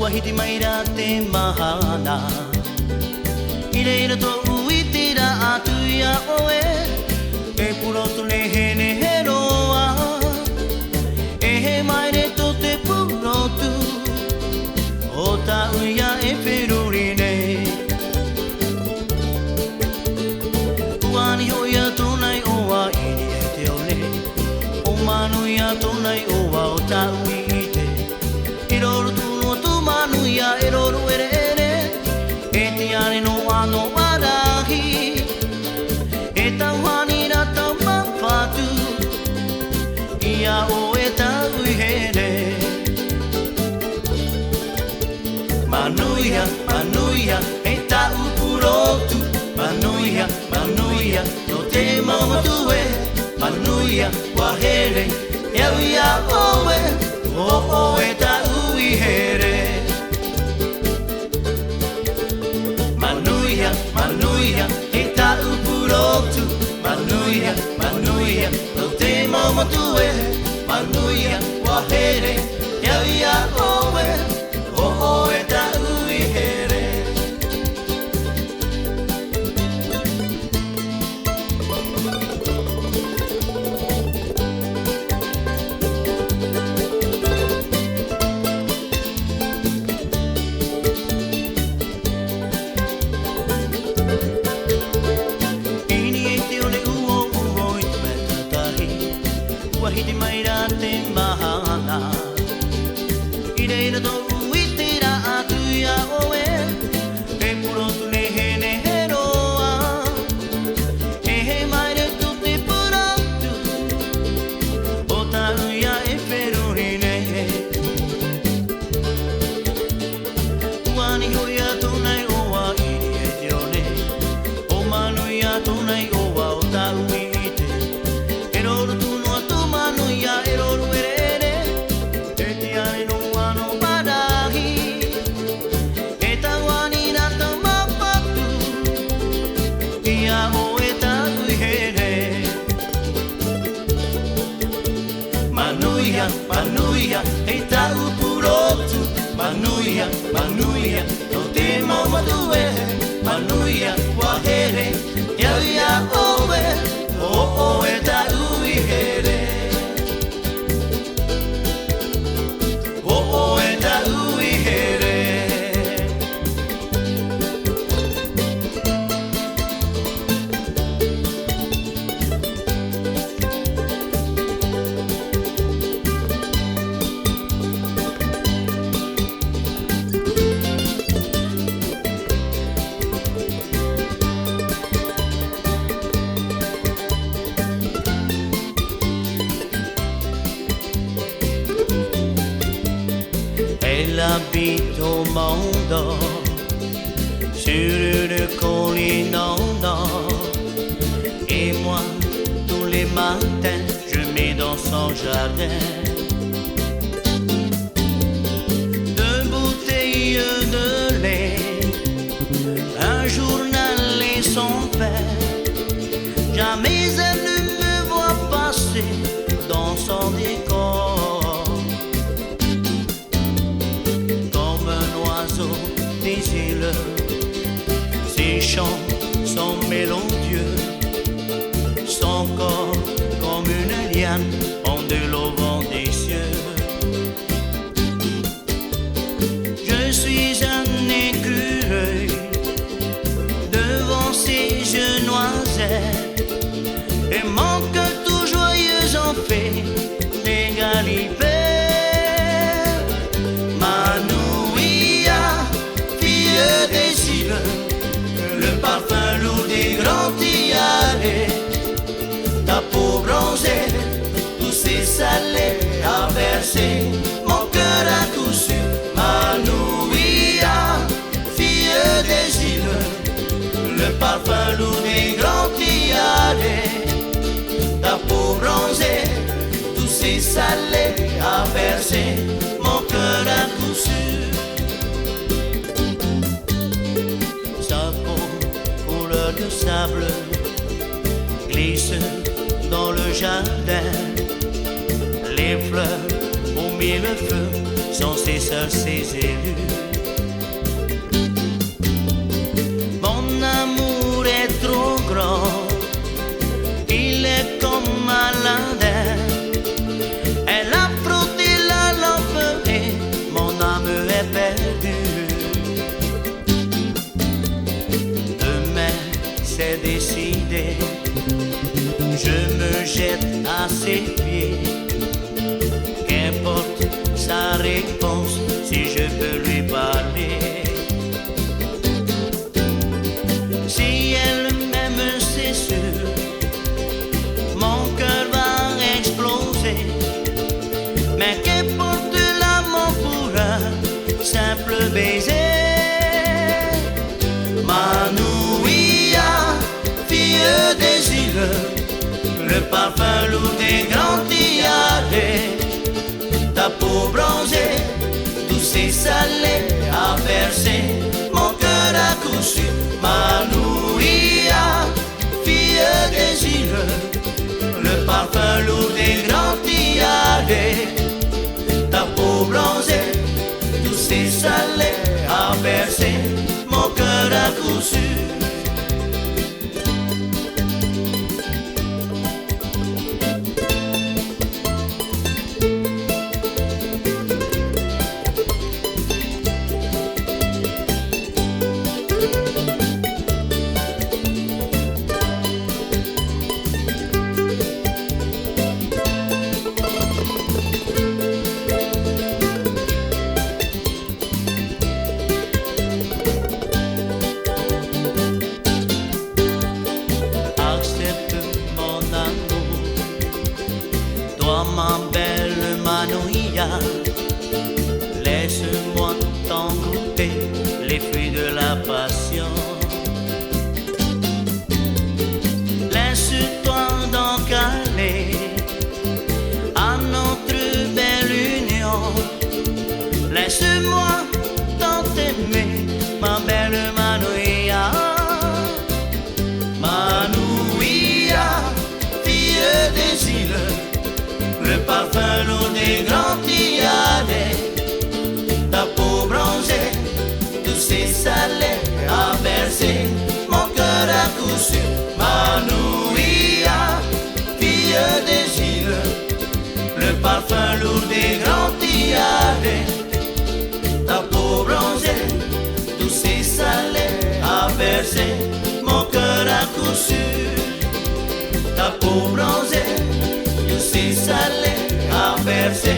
Wahiti mai ra te mahana I reira tō ui te ra atu ia oe E purotu ne hene he roa E he mai re tō te purotu O ta uia e whiruri nei Uani hoia tōnai oa ini e te ole O manu ia tōnai oa o ta ui I te I roro tūno tū manu ia e roro ere ere E te are no ano arahi E tau hani ra tau mawhatu Ia o e tau here Manuia, manuia, e tau purotu Manuia, manuia, no te mamatue Manuia, wahere, e ia oe O e tau I here Manuia, manuia, e tau purotu Manuia, manuia, no te mamatue Manuia, wahere, e ia oe O e tau I here Wahiti mai ra te mahana I reira tō ui te ra atu ia oe E purotu ne hene he roa E he mai re tō te purotu O ta uia e whiruri nei Uani hoia tōnai oa ini e te ole O manu ia tōnai oa o ta ui I te E roro tūno Manuia e roro ere ere E te are no ano parahi E tau ani ra tau mawhatu Ia o e tau here Manuia, manuia, e tau purotu Manuia, manuia, no te mamatue Manuia, wahere, ia oe O e tau here Elle habite au monde sur le continent Et moi, tous les matins, je mets dans son jardin Deux bouteilles de lait Un journal et son père Jamais elle ne me voit passer dans son décor Des îles, ses chants sont mélodieux, son corps comme une liane ondule au vent des cieux. Je suis un écureuil devant ses yeux noisettes et mon cœur tout joyeux en fait des galipets. Des îles, le parfum lourd des grands tiarets, ta peau bronzée, tous ces salés à verser, mon cœur à coup sûr, Manuia, fille des îles, le parfum lourd des grands tiarets, ta peau bronzée, tous ces salés à verser, mon cœur à coup sûr. De sable glisse dans le jardin, les fleurs au mille feux sont ses seuls, ses élus. Mon amour est trop grand, il est comme un landin. Elle a frotté la lampe et mon âme est perdue. Demain c'est décidé, je me jette à ses pieds. Qu'importe sa réponse, si je peux lui parler. Si elle m'aime, c'est sûr, mon cœur va exploser. Mais qu'importe l'amour pour un simple baiser. Manouia, fille des îles, le parfum lourd des grands tiarets. Ta peau bronzée, douce et salée, a bercé mon cœur à coup sûr. Manouia, fille des îles, le parfum lourd des grands tiarets. Ta peau bronzée, douce et salée, a bercé mon cœur à coup sûr. Toi ma belle Manouia, laisse-moi t'en goûter les fruits de la passion. Laisse-toi donc aller à notre belle union. Laisse-moi tant t'aimer, ma belle Manouia. Manouia, fille des îles, le parfum lourd des grands tiarets. Ta peau bronzée, douce et salée, a bercé mon cœur à coup sûr. Manouia, fille des îles, le parfum lourd des grands tiarets. Ta peau bronzée, douce et salée, a bercé mon cœur à coup sûr. Ta peau bronzée, douce et salée, a bercé